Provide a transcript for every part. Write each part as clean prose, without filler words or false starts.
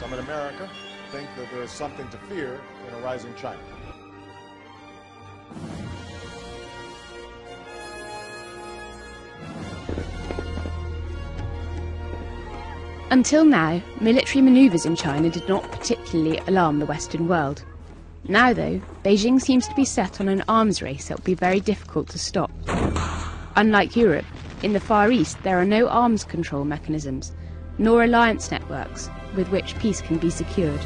Some in America think that there's something to fear in a rising China. Until now, military manoeuvres in China did not particularly alarm the Western world. Now, though, Beijing seems to be set on an arms race that will be very difficult to stop. Unlike Europe, in the Far East there are no arms control mechanisms, nor alliance networks with which peace can be secured.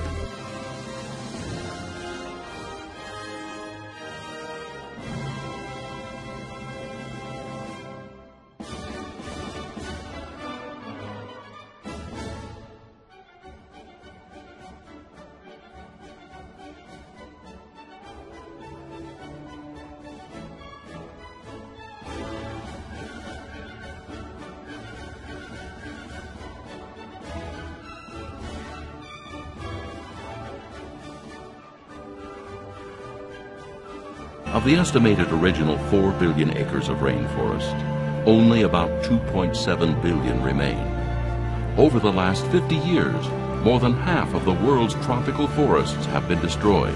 Of the estimated original 4 billion acres of rainforest, only about 2.7 billion remain. Over the last 50 years, more than half of the world's tropical forests have been destroyed.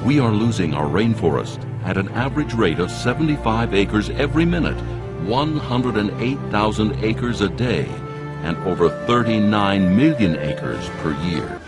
We are losing our rainforest at an average rate of 75 acres every minute, 108,000 acres a day, and over 39 million acres per year.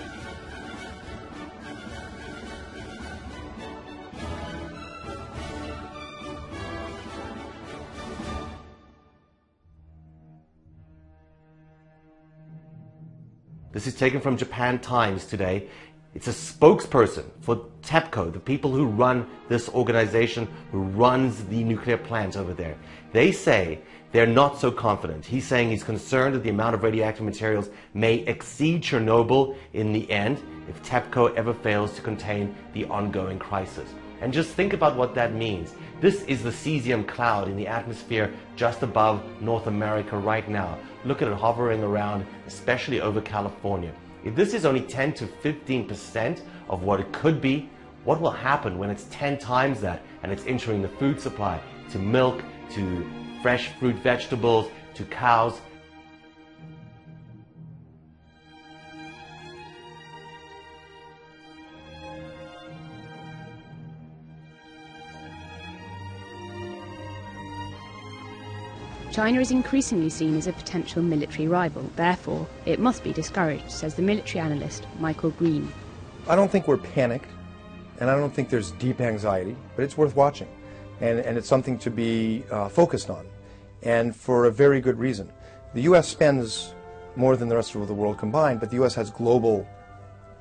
This is taken from Japan Times today. It's a spokesperson for TEPCO, the people who run this organization, who runs the nuclear plant over there. They say they're not so confident. He's saying he's concerned that the amount of radioactive materials may exceed Chernobyl in the end if TEPCO ever fails to contain the ongoing crisis. And just think about what that means. This is the cesium cloud in the atmosphere just above North America right now. Look at it hovering around, especially over California. If this is only 10 to 15% of what it could be, what will happen when it's 10 times that and it's entering the food supply, to milk, to fresh fruit, vegetables, to cows? China is increasingly seen as a potential military rival. Therefore, it must be discouraged, says the military analyst Michael Green. I don't think we're panicked, and I don't think there's deep anxiety, but it's worth watching. And it's something to be focused on, and for a very good reason. The U.S. spends more than the rest of the world combined, but the U.S. has global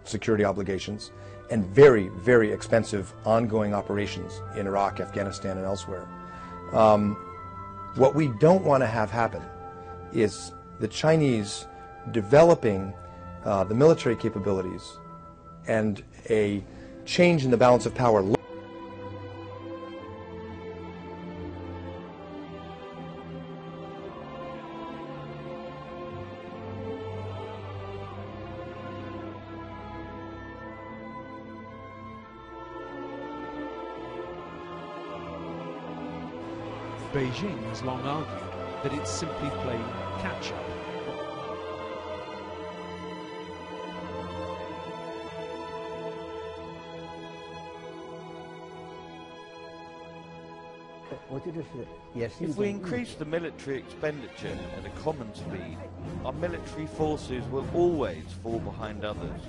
security obligations and very, very expensive ongoing operations in Iraq, Afghanistan, and elsewhere. What we don't want to have happen is the Chinese developing the military capabilities and a change in the balance of power. Beijing has long argued that it's simply playing catch-up. If we increase the military expenditure at a common speed, our military forces will always fall behind others.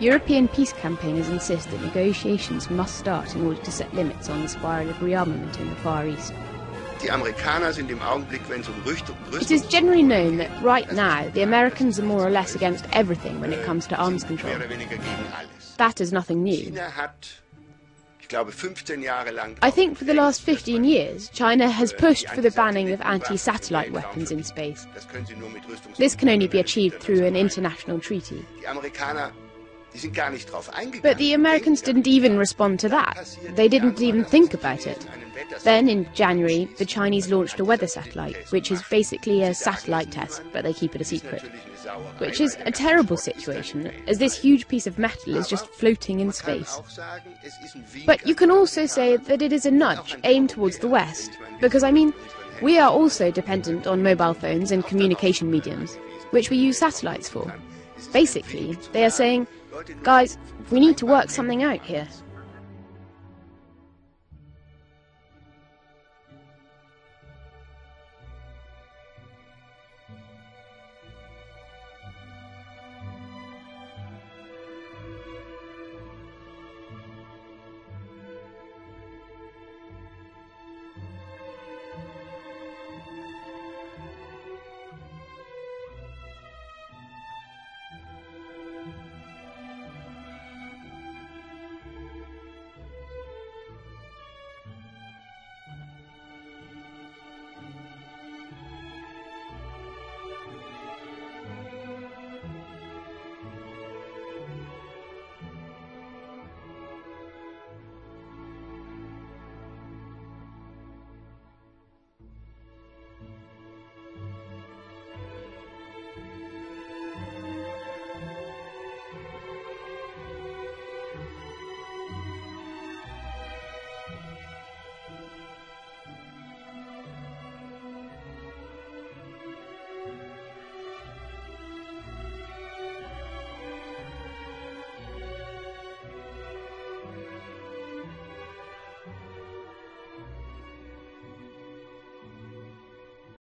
European peace campaigners insist that negotiations must start in order to set limits on the spiral of rearmament in the Far East. It is generally known that right now the Americans are more or less against everything when it comes to arms control. That is nothing new. I think for the last 15 years, China has pushed for the banning of anti-satellite weapons in space. This can only be achieved through an international treaty. But the Americans didn't even respond to that. They didn't even think about it. Then, in January, the Chinese launched a weather satellite, which is basically a satellite test, but they keep it a secret. Which is a terrible situation, as this huge piece of metal is just floating in space. But you can also say that it is a nudge aimed towards the West, because, I mean, we are also dependent on mobile phones and communication mediums, which we use satellites for. Basically, they are saying, guys, we need to work something out here.